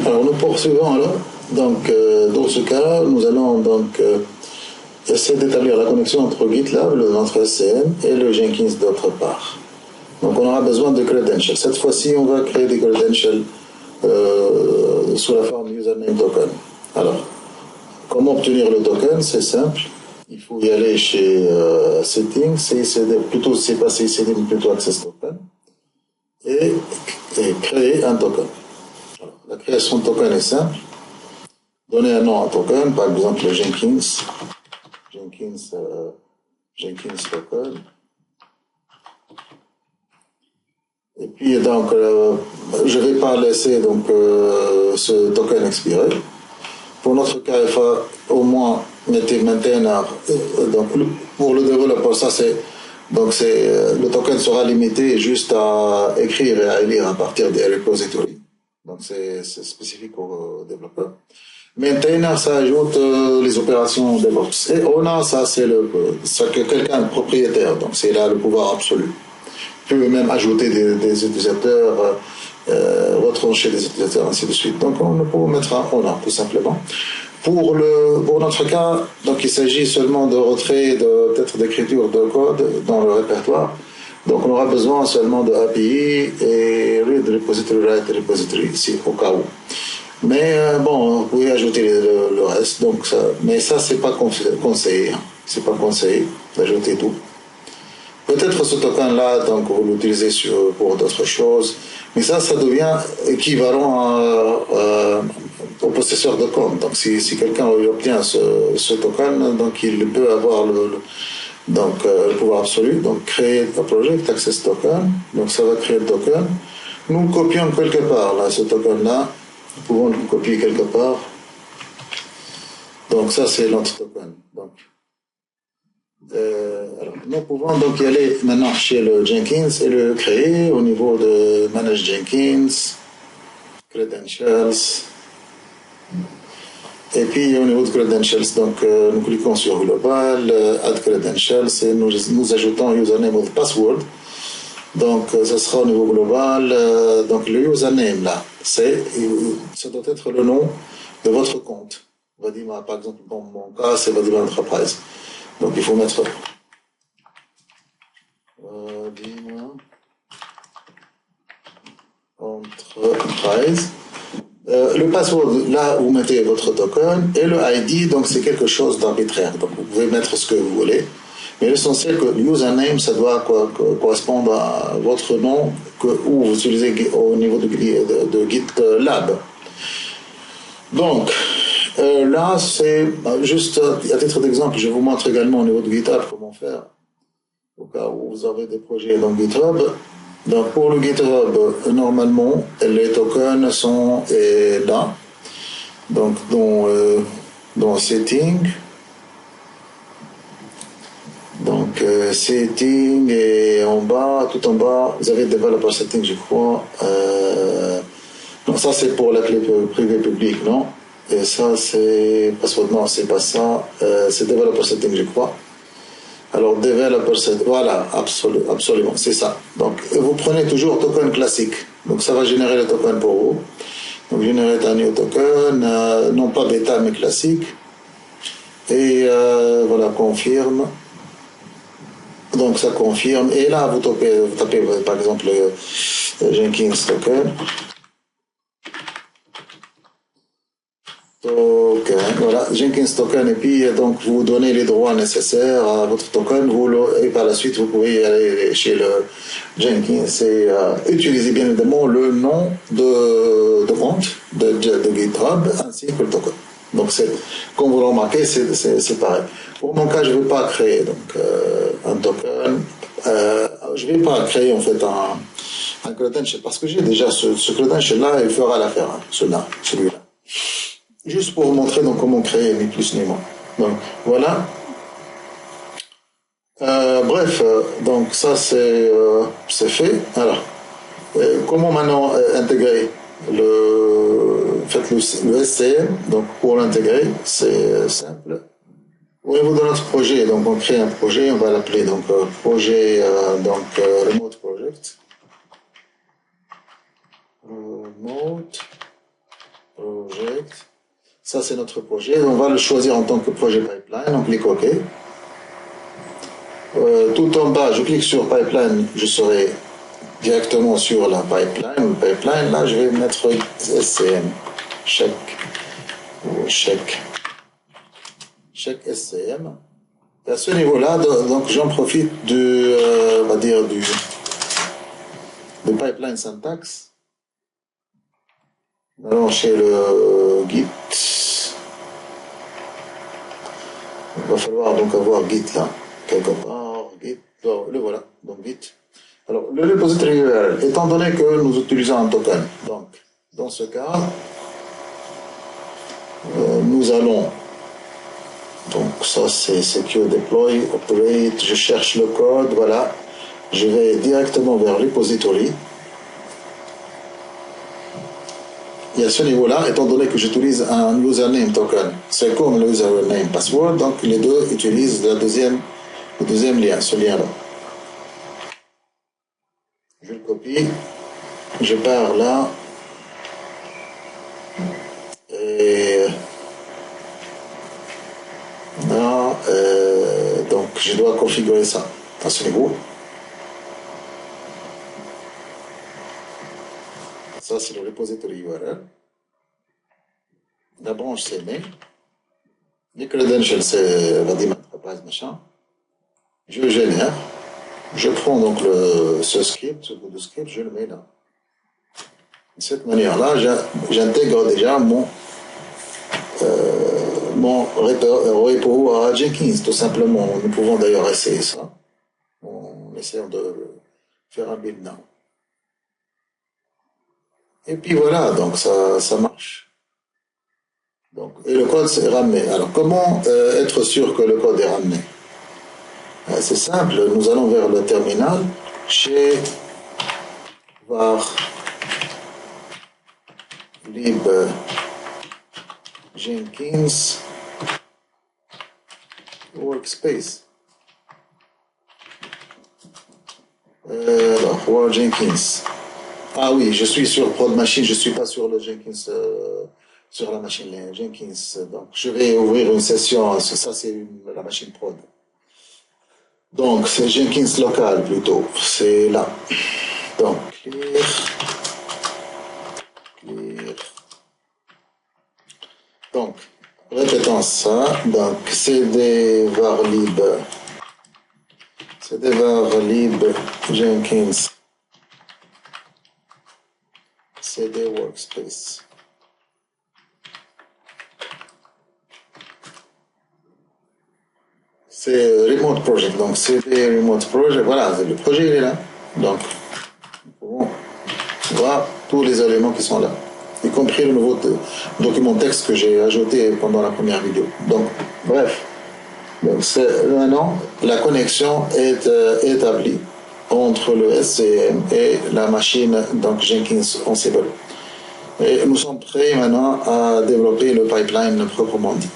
Alors nous poursuivons là. Donc dans ce cas, nous allons donc essayer d'établir la connexion entre GitLab, notre SCM, et le Jenkins d'autre part. Donc on aura besoin de credentials. Cette fois-ci, on va créer des credentials sous la forme username token. Alors, comment obtenir le token? C'est simple. Il faut y aller chez Settings, CICD, plutôt c'est pas CICD, mais plutôt Access Token, et créer un token. Alors, la création de token est simple. Donner un nom à token, par exemple Jenkins token. Et puis donc, je ne vais pas laisser donc ce token expirer. Pour notre cas, il faut au moins mettre maintainer. Donc pour le développeur, ça c'est donc le token sera limité juste à écrire et à lire à partir des repositories. Donc c'est spécifique au développeur. Maintainer, ça ajoute les opérations DevOps. Et owner, ça c'est quelqu'un de propriétaire, donc c'est là le pouvoir absolu. Il peut même ajouter des utilisateurs, retrancher des utilisateurs, ainsi de suite. Donc on peut mettre un owner tout simplement. Pour notre cas, donc il s'agit seulement de retrait peut-être d'écriture de code dans le répertoire. Donc on aura besoin seulement de API et read repository, write repository ici au cas où. Mais bon, vous pouvez ajouter le reste. Donc mais ça c'est pas conseillé. C'est pas conseillé d'ajouter tout. Peut-être ce token-là, donc vous l'utilisez pour d'autres choses, mais ça devient équivalent au possesseur de compte. Donc si quelqu'un obtient ce token, donc il peut avoir le pouvoir absolu, donc créer un project access token, donc ça va créer le token. Nous le copions quelque part, là, ce token-là, nous pouvons le copier quelque part. Donc ça c'est notre token. Donc, alors, nous pouvons donc y aller maintenant chez le Jenkins et le créer au niveau de Manage Jenkins, Credentials, et puis au niveau de Credentials, donc nous cliquons sur Global, Add Credentials et nous ajoutons Username ou Password. Donc ça sera au niveau global, donc le username là, ça doit être le nom de votre compte. Vadima, par exemple, dans mon cas, c'est Vadima Enterprise. Donc il faut mettre Enterprise. Le password, là vous mettez votre token, et le ID, donc c'est quelque chose d'arbitraire. Donc vous pouvez mettre ce que vous voulez. Mais l'essentiel que le username, ça doit correspondre à votre nom où vous utilisez au niveau de GitLab. Donc, là, c'est juste à titre d'exemple, je vous montre également au niveau de GitHub comment faire au cas où vous avez des projets dans GitHub. Donc, pour le GitHub, normalement, les tokens sont là. Donc, dans Setting. Donc, Setting et en bas, tout en bas, vous avez Developer Setting, je crois. Donc, ça, c'est pour la clé privée publique, non? Et ça, c'est password, non, c'est pas ça. C'est Developer Setting, je crois. Alors, Developer Setting, voilà, absolument, c'est ça. Donc, vous prenez toujours token classique. Donc, ça va générer le token pour vous. Donc, générer un new token, non pas bêta, mais classique. Et voilà, confirme. Donc, ça confirme. Et là, vous tapez par exemple, Jenkins token. Token, voilà, Jenkins token, et puis donc vous donnez les droits nécessaires à votre token, et par la suite vous pouvez aller chez le Jenkins et utiliser bien évidemment le nom de compte de GitHub ainsi que le token. Donc comme vous le remarquez, c'est pareil. Pour mon cas, je ne vais pas créer donc un token, je ne vais pas créer en fait un credential parce que j'ai déjà ce credential là, il fera l'affaire, hein, celui-là. Juste pour vous montrer donc comment créer, ni plus ni moins. Donc voilà. Bref, donc ça c'est fait. Alors, comment maintenant intégrer le SCM? Donc pour l'intégrer, c'est simple. Au niveau de notre projet, donc on crée un projet, on va l'appeler donc projet Remote Project. Remote Ça, c'est notre projet. On va le choisir en tant que projet pipeline. On clique OK. Tout en bas, je clique sur pipeline. Je serai directement sur la pipeline. Le pipeline, là, je vais mettre SCM. Chèque SCM. Et à ce niveau-là, donc j'en profite on va dire du pipeline syntax. Allons chez le Git. Il va falloir donc avoir Git là, quelque part. Git, le voilà, donc Git. Alors, le repository URL, étant donné que nous utilisons un token, donc, dans ce cas, nous allons, donc ça c'est secure deploy, operate, je cherche le code, voilà, je vais directement vers repository. Et à ce niveau-là, étant donné que j'utilise un username token, c'est comme le username password, donc les deux utilisent le deuxième lien, ce lien-là. Je le copie, je pars là, et là, donc je dois configurer ça à ce niveau. Ça, c'est le repository URL. La branche, c'est mail. Les credentials, c'est la daemon enterprise, machin. Je génère. Je prends donc ce script, ce bout de script, je le mets là. De cette manière-là, j'intègre déjà mon repo à Jenkins, tout simplement. Nous pouvons d'ailleurs essayer ça. On essaie de faire un build now. Et puis voilà, donc ça marche. Donc, et le code c'est ramené. Alors comment être sûr que le code est ramené? C'est simple, nous allons vers le terminal chez var lib Jenkins workspace. Alors, var Jenkins. Ah oui, je suis sur prod machine, je ne suis pas sur le Jenkins, sur la machine Jenkins. Donc, je vais ouvrir une session, ça c'est la machine prod. Donc, c'est Jenkins local plutôt, c'est là. Donc, clear. Donc, répétons ça. Donc, cd var lib Jenkins cd workspace. C'est remote project, donc cd remote project, voilà, le projet il est là. Donc, nous pouvons voir tous les éléments qui sont là, y compris le nouveau document texte que j'ai ajouté pendant la première vidéo. Donc, bref, donc maintenant la connexion est établie entre le SCM et la machine donc Jenkins Ansible. Et nous sommes prêts maintenant à développer le pipeline proprement dit.